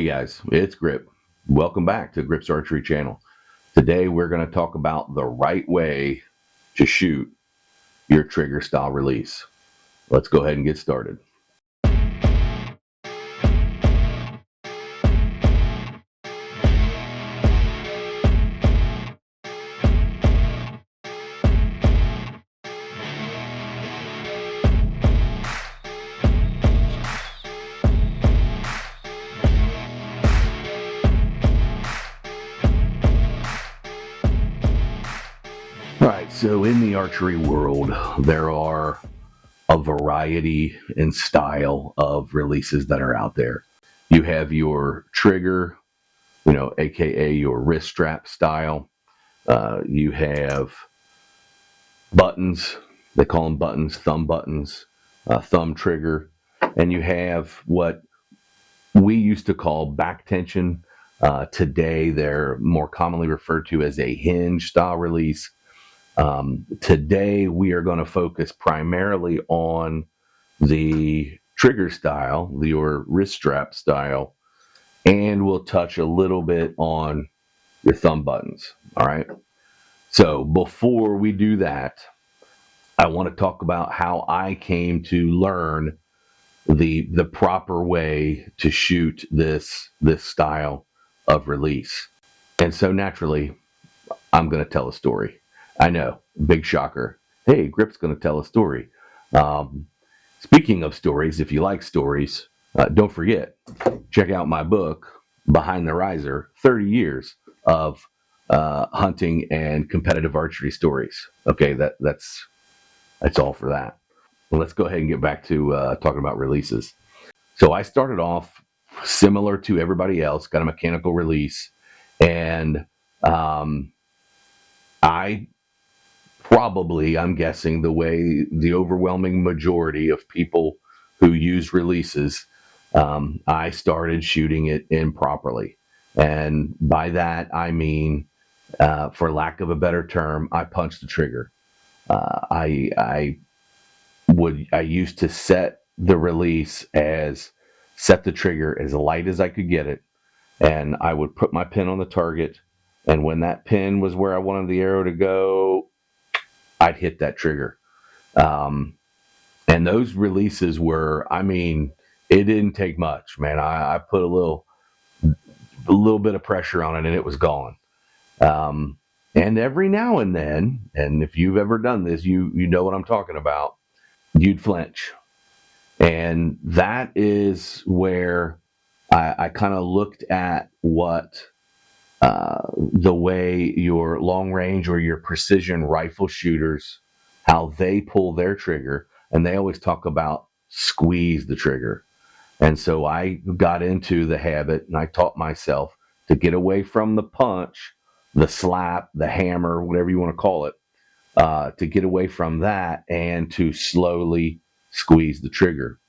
guys, it's Grip. Welcome back to Grip's Archery channel. Today we're going to talk about the right way to shoot your trigger style release. Let's go ahead and get started. All right, so in the archery world, there are a variety and style of releases that are out there. You have your trigger, aka your wrist strap style. You have buttons, they call them buttons, thumb trigger, and you have what we used to call back tension. Today, they're more commonly referred to as a hinge style release. Today, we are going to focus primarily on the trigger style, your wrist strap style, and we'll touch a little bit on your thumb buttons. All right. So before we do that, I want to talk about how I came to learn the proper way to shoot this style of release. And so naturally, I'm going to tell a story. I know, big shocker. Hey, Grip's going to tell a story. Speaking of stories, if you like stories, don't forget, check out my book, Behind the Riser, 30 Years of Hunting and Competitive Archery Stories. Okay, that's all for that. Well, let's go ahead and get back to talking about releases. So I started off similar to everybody else, got a mechanical release, and I'm guessing the way the overwhelming majority of people who use releases, I started shooting it improperly. And by that, I mean, for lack of a better term, I punched the trigger. I used to set the trigger as light as I could get it, and I would put my pin on the target, and when that pin was where I wanted the arrow to go, I'd hit that trigger. And those releases were, it didn't take much, man. I put a little bit of pressure on it and it was gone. And every now and then, and if you've ever done this, you know what I'm talking about, you'd flinch. And that is where I kind of looked at what the way your long range or your precision rifle shooters, how they pull their trigger. And they always talk about squeeze the trigger. And so I got into the habit and I taught myself to get away from the punch, the slap, the hammer, whatever you want to call it, to get away from that and to slowly squeeze the trigger.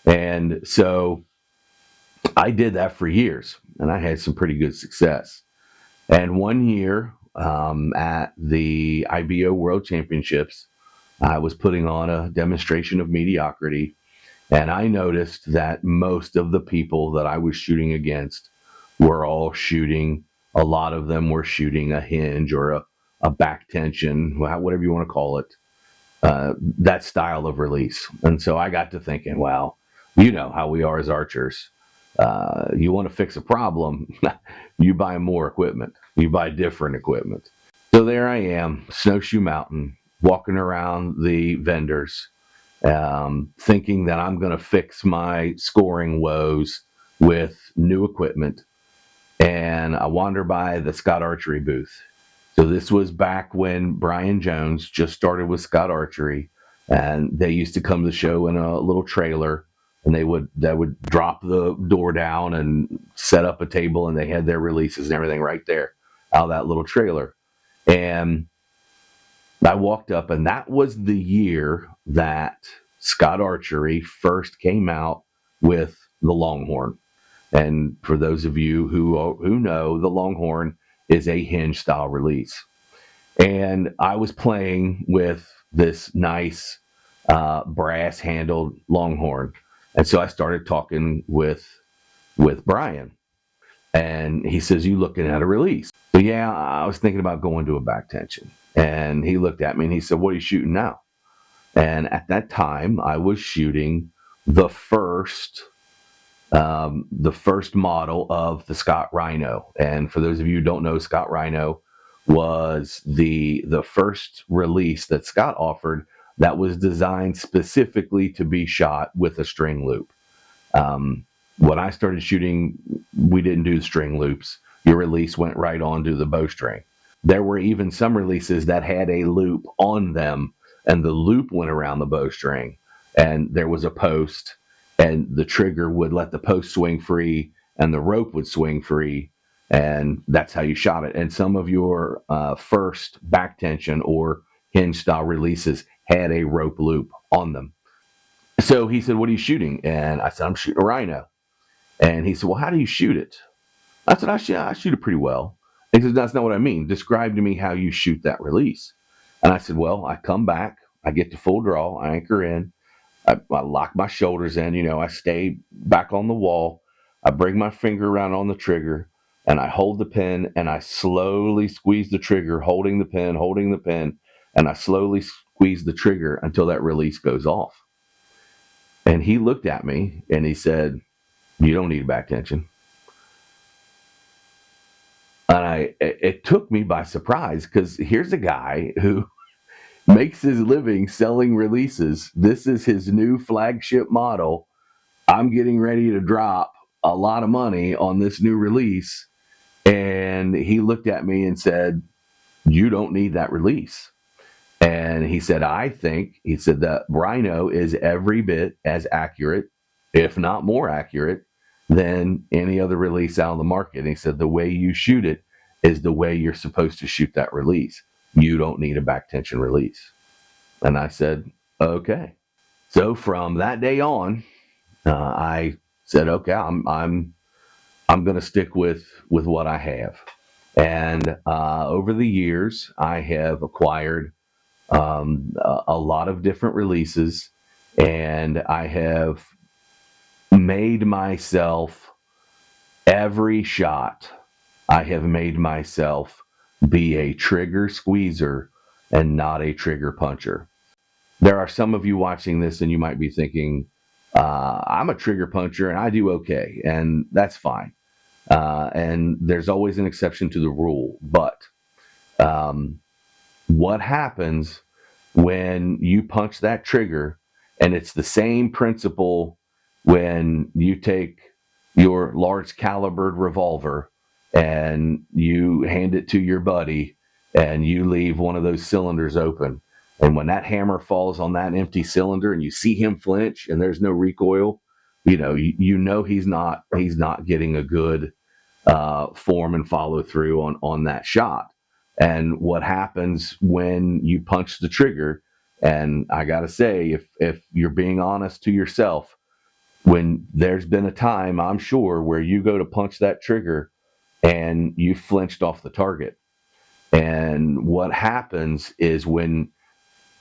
And so I did that for years and I had some pretty good success. And one year at the IBO World Championships, I was putting on a demonstration of mediocrity. And I noticed that most of the people that I was shooting against were all shooting, a lot of them were shooting a hinge or a back tension, whatever you want to call it, that style of release. And so I got to thinking, well, you know how we are as archers. You want to fix a problem, you buy more equipment, you buy different equipment. So there I am, Snowshoe Mountain, walking around the vendors, thinking that I'm going to fix my scoring woes with new equipment. And I wander by the Scott Archery booth. So this was back when Brian Jones just started with Scott Archery, and they used to come to the show in a little trailer, and they would drop the door down and set up a table, and they had their releases and everything right there out of that little trailer. And I walked up, and that was the year that Scott Archery first came out with the Longhorn. And for those of you who know, the Longhorn is a hinge style release. And I was playing with this nice brass handled Longhorn. And so I started talking with Brian. And he says, "You looking at a release?" So yeah, I was thinking about going to a back tension. And he looked at me and he said, "What are you shooting now?" And at that time, I was shooting the first model of the Scott Rhino. And for those of you who don't know, Scott Rhino was the first release that Scott offered that was designed specifically to be shot with a string loop. When I started shooting, we didn't do string loops. Your release went right onto the bowstring. There were even some releases that had a loop on them, and the loop went around the bowstring, and there was a post, and the trigger would let the post swing free, and the rope would swing free, and that's how you shot it. And some of your first back tension or hinge style releases had a rope loop on them. So he said, "What are you shooting?" And I said, "I'm shooting a Rhino." And he said, "Well, how do you shoot it?" I said, I shoot it pretty well." He said, "That's not what I mean. Describe to me how you shoot that release." And I said, "Well, I come back, I get to full draw, I anchor in, I lock my shoulders in, I stay back on the wall, I bring my finger around on the trigger, and I hold the pin, and I slowly squeeze the trigger, holding the pin, and I slowly squeeze the trigger until that release goes off." And he looked at me and he said, "You don't need a back tension." And it took me by surprise, because here's a guy who makes his living selling releases. This is his new flagship model. I'm getting ready to drop a lot of money on this new release. And he looked at me and said, "You don't need that release." And he said, he said that Rhino is every bit as accurate, if not more accurate, than any other release out on the market. And he said, "The way you shoot it is the way you're supposed to shoot that release. You don't need a back tension release." And I said, "Okay." So from that day on, I said, "Okay, I'm going to stick with what I have." And over the years, I have acquired a lot of different releases, and I have made myself every shot. I have made myself be a trigger squeezer and not a trigger puncher. There are some of you watching this, and you might be thinking, "I'm a trigger puncher and I do okay," and that's fine. And there's always an exception to the rule. But um, what happens when you punch that trigger? And it's the same principle when you take your large calibered revolver and you hand it to your buddy and you leave one of those cylinders open. And when that hammer falls on that empty cylinder and you see him flinch and there's no recoil, he's not getting a good form and follow through on that shot. And what happens when you punch the trigger? And I gotta say, if you're being honest to yourself, when there's been a time, I'm sure, where you go to punch that trigger and you flinched off the target. And what happens is when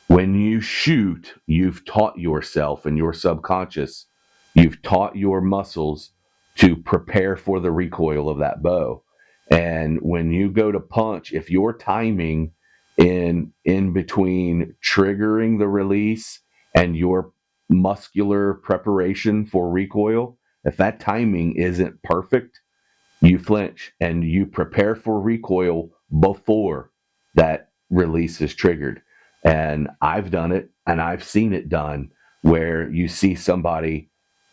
you shoot, you've taught yourself and your subconscious, you've taught your muscles to prepare for the recoil of that bow. And when you go to punch, if your timing in between triggering the release and your muscular preparation for recoil, if that timing isn't perfect, you flinch and you prepare for recoil before that release is triggered. And I've done it and I've seen it done where you see somebody,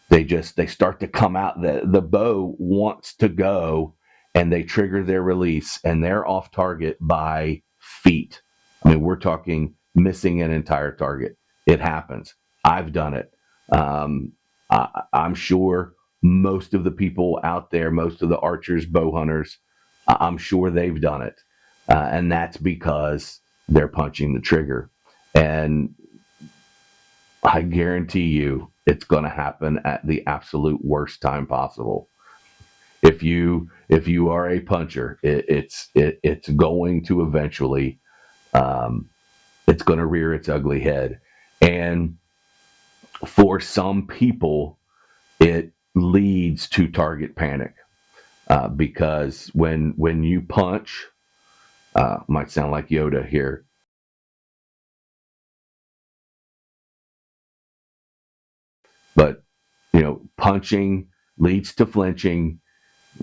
they start to come out, the bow wants to go, and they trigger their release and they're off target by feet. I mean, we're talking missing an entire target. It happens. I've done it. I'm sure most of the people out there, most of the archers, bow hunters, I'm sure they've done it. And that's because they're punching the trigger. And I guarantee you it's going to happen at the absolute worst time possible. If you are a puncher, it's going to eventually, um, it's going to rear its ugly head. And for some people, it leads to target panic. because when you punch, might sound like Yoda here, but punching leads to flinching,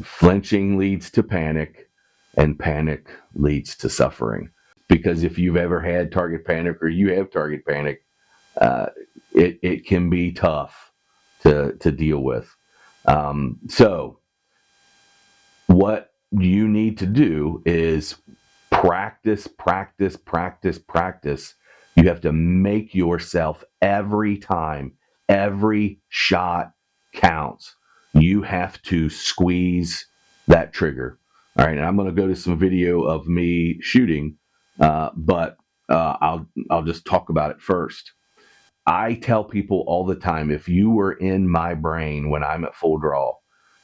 flinching leads to panic, and panic leads to suffering. Because if you've ever had target panic or you have target panic, uh, it can be tough to deal with. So what you need to do is practice, practice, practice, practice. You have to make yourself every time, every shot counts. You have to squeeze that trigger. All right, and I'm going to go to some video of me shooting, but I'll just talk about it first. I tell people all the time, if you were in my brain when I'm at full draw,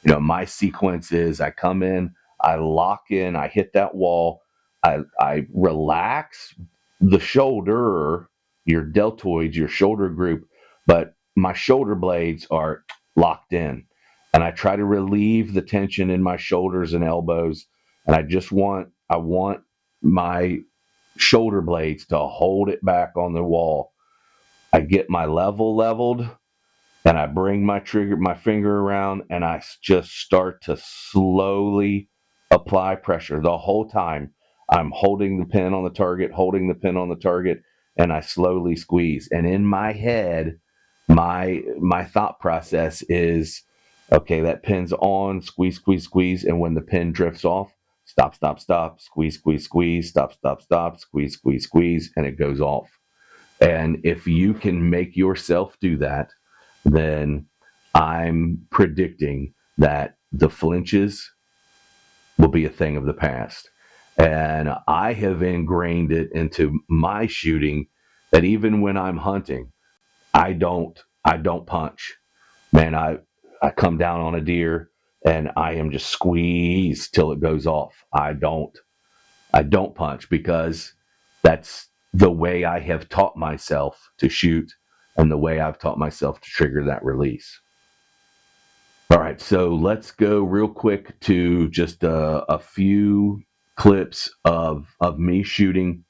my sequence is I come in, I lock in, I hit that wall, I relax the shoulder, your deltoids, your shoulder group, but my shoulder blades are locked in. And I try to relieve the tension in my shoulders and elbows. And I want my shoulder blades to hold it back on the wall. I get my level leveled and I bring my finger around and I just start to slowly apply pressure the whole time. I'm holding the pin on the target, holding the pin on the target, and I slowly squeeze. And in my head, my thought process is, okay, that pin's on, squeeze, squeeze, squeeze, and when the pin drifts off, stop, stop, stop, squeeze, squeeze, squeeze, stop, stop, stop, squeeze, squeeze, squeeze, and it goes off. And if you can make yourself do that, then I'm predicting that the flinches will be a thing of the past. And I have ingrained it into my shooting that even when I'm hunting, I don't punch. Man, I come down on a deer and I am just squeezed till it goes off. I don't punch because that's the way I have taught myself to shoot and the way I've taught myself to trigger that release. All right, so let's go real quick to just a few clips of me shooting.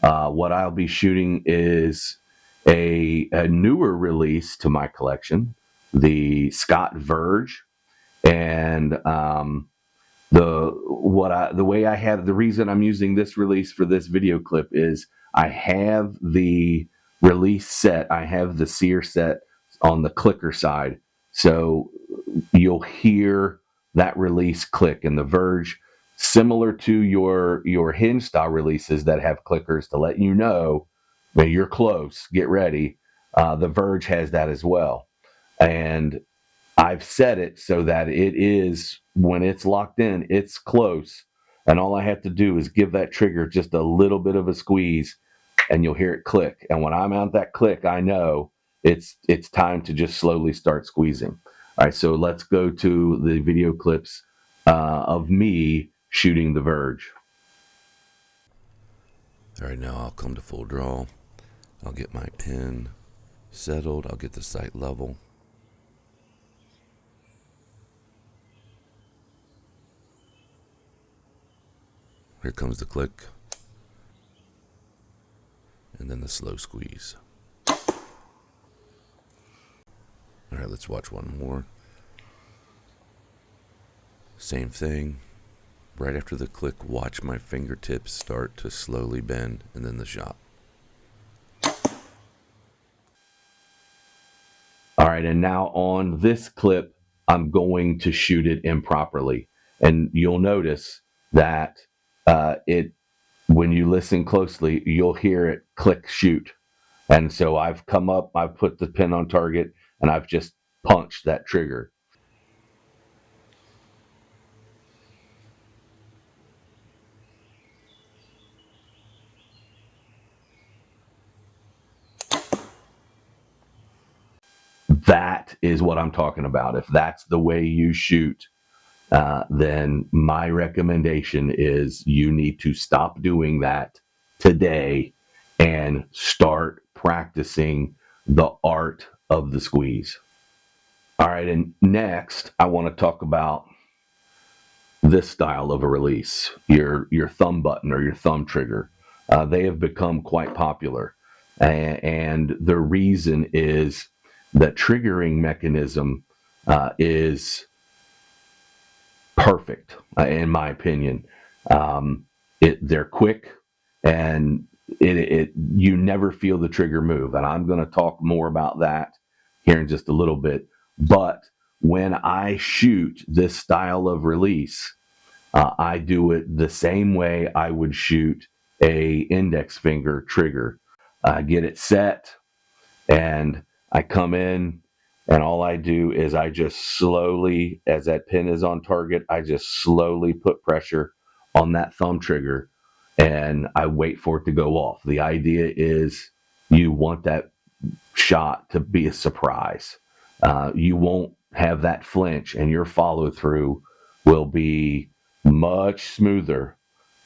What I'll be shooting is a newer release to my collection, the Scott Verge, and the way I have the reason I'm using this release for this video clip is I have the release set, I have the sear set on the clicker side, so you'll hear that release click. And the Verge, similar to your hinge style releases that have clickers to let you know that you're close, get ready. The Verge has that as well, and I've set it so that it is, when it's locked in, it's close. And all I have to do is give that trigger just a little bit of a squeeze and you'll hear it click. And when I'm out that click, I know it's time to just slowly start squeezing. All right, so let's go to the video clips of me shooting the Verge. All right, now I'll come to full draw. I'll get my pin settled. I'll get the sight level. Here comes the click. And then the slow squeeze. All right, let's watch one more. Same thing. Right after the click, watch my fingertips start to slowly bend, and then the shot. All right, and now on this clip, I'm going to shoot it improperly. And you'll notice that it, when you listen closely, you'll hear it click shoot. And so I've come up, I've put the pin on target, and I've just punched that trigger. That is what I'm talking about. If that's the way you shoot, then my recommendation is you need to stop doing that today and start practicing the art of the squeeze. All right, and next I want to talk about this style of a release, your thumb button or your thumb trigger. They have become quite popular, and the reason is that triggering mechanism is perfect, in my opinion. They're quick, and you never feel the trigger move. And I'm going to talk more about that here in just a little bit. But when I shoot this style of release, I do it the same way I would shoot a index finger trigger. Get it set, and I come in, and all I do is I just slowly, as that pin is on target, I just slowly put pressure on that thumb trigger, and I wait for it to go off. The idea is you want that shot to be a surprise. You won't have that flinch, and your follow through will be much smoother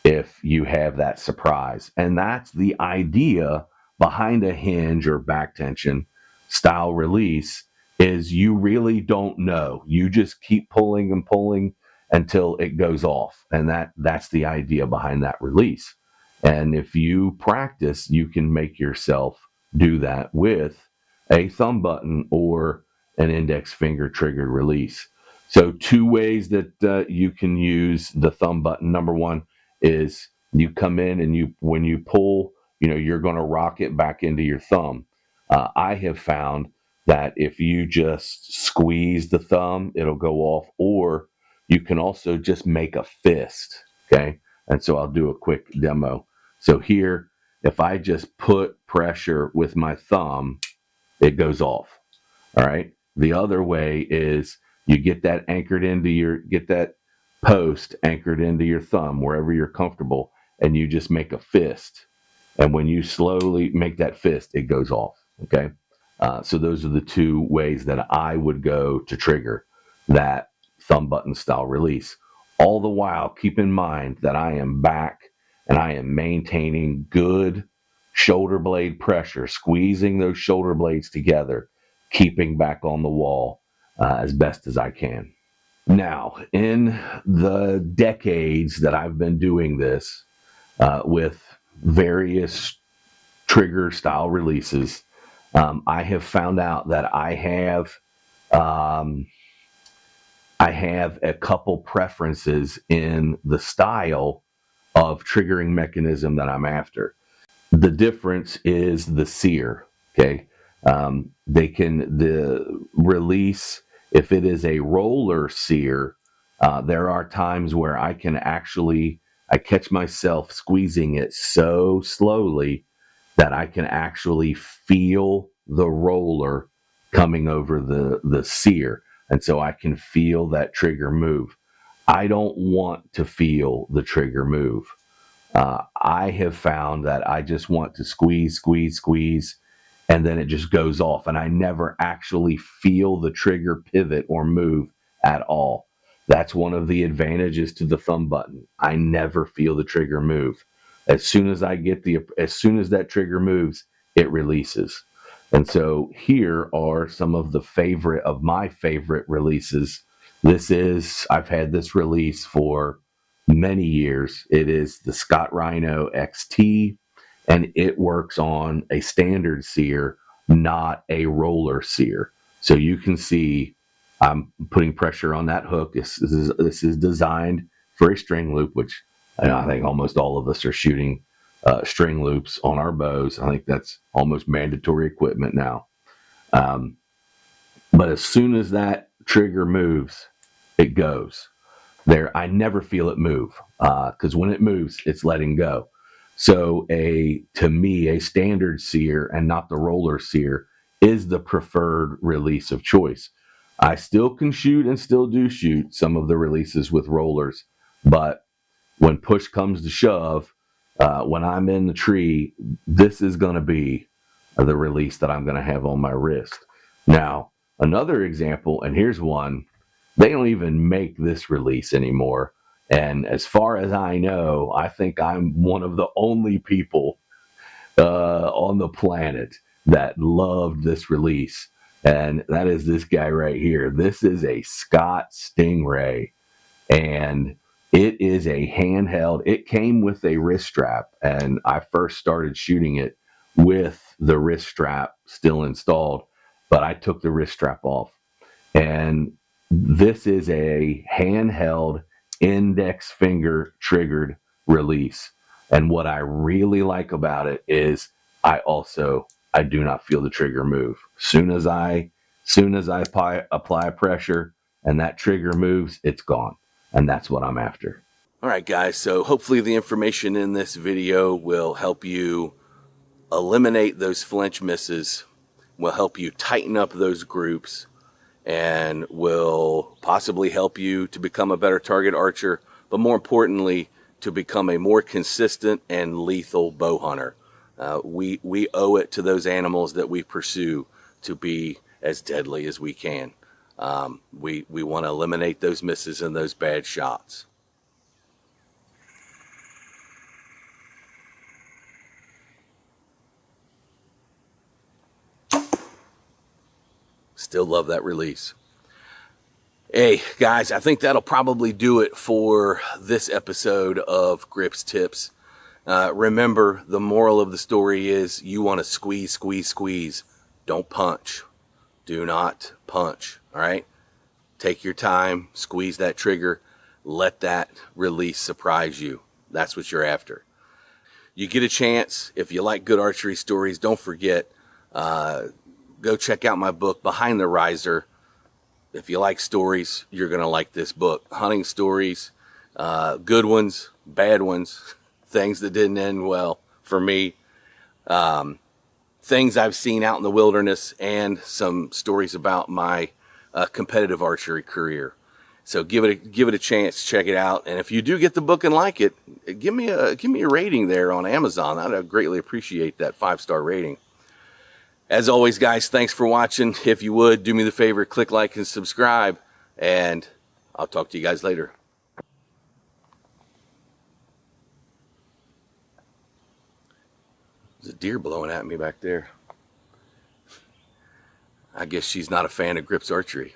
if you have that surprise. And that's the idea behind a hinge or back tension style release, is you really don't know. You just keep pulling and pulling until it goes off. And that's the idea behind that release. And if you practice, you can make yourself do that with a thumb button or an index finger triggered release. So, two ways that you can use the thumb button. Number one is you come in and when you pull, you're going to rock it back into your thumb. I have found that if you just squeeze the thumb, it'll go off, or you can also just make a fist. Okay. And so I'll do a quick demo. So here, if I just put pressure with my thumb, it goes off. All right. The other way is you get that get that post anchored into your thumb wherever you're comfortable, and you just make a fist. And when you slowly make that fist, it goes off. Okay. So those are the two ways that I would go to trigger that thumb button style release. All the while, keep in mind that I am back and I am maintaining good shoulder blade pressure, squeezing those shoulder blades together, keeping back on the wall as best as I can. Now, in the decades that I've been doing this with various trigger style releases, I have found out that um, I have a couple preferences in the style of triggering mechanism that I'm after. The difference is the sear. Okay, the release, if it is a roller sear, there are times where I catch myself squeezing it so slowly that I can actually feel the roller coming over the sear, and so I can feel that trigger move. I don't want to feel the trigger move. I have found that I just want to squeeze, squeeze, squeeze, and then it just goes off. And I never actually feel the trigger pivot or move at all. That's one of the advantages to the thumb button. I never feel the trigger move. As soon as that trigger moves, it releases. And so here are some of my favorite releases. I've had this release for many years. It is the Scott Rhino XT, and it works on a standard sear, not a roller sear. So you can see I'm putting pressure on that hook. This is designed for a string loop, which I think almost all of us are shooting string loops on our bows. I think that's almost mandatory equipment now. Um, but as soon as that trigger moves, it goes. I never feel it move, because when it moves, it's letting go. So to me, a standard sear and not the roller sear is the preferred release of choice. I still can shoot and still do shoot some of the releases with rollers, but when push comes to shove, when I'm in the tree, this is going to be the release that I'm going to have on my wrist. Now, another example, and here's one. They don't even make this release anymore. And as far as I know, I think I'm one of the only people on the planet that loved this release. And that is this guy right here. This is a Scott Stingray. And It is a handheld. It came with a wrist strap, and I first started shooting it with the wrist strap still installed, but I took the wrist strap off. And this is a handheld index finger triggered release. And what I really like about it is I do not feel the trigger move. Soon as I apply pressure and that trigger moves, it's gone. And that's what I'm after. All right, guys. So hopefully the information in this video will help you eliminate those flinch misses, will help you tighten up those groups, and will possibly help you to become a better target archer, but more importantly, to become a more consistent and lethal bow hunter. We owe it to those animals that we pursue to be as deadly as we can. We want to eliminate those misses and those bad shots. Still love that release. Hey, guys, I think that'll probably do it for this episode of Grips Tips. Remember, the moral of the story is you want to squeeze, squeeze, squeeze. Don't punch. Do not punch, all right? Take your time, squeeze that trigger, let that release surprise you. That's what you're after. You get a chance, if you like good archery stories, don't forget, go check out my book, Behind the Riser. If you like stories, you're going to like this book. Hunting stories, good ones, bad ones, things that didn't end well for me, things I've seen out in the wilderness, and some stories about my competitive archery career. So give it a chance, check it out. And if you do get the book and like it, give me a rating there on Amazon. I'd greatly appreciate that 5-star rating. As always, guys, thanks for watching. If you would, do me the favor, click like and subscribe, and I'll talk to you guys later. There's a deer blowing at me back there. I guess she's not a fan of Grips Archery.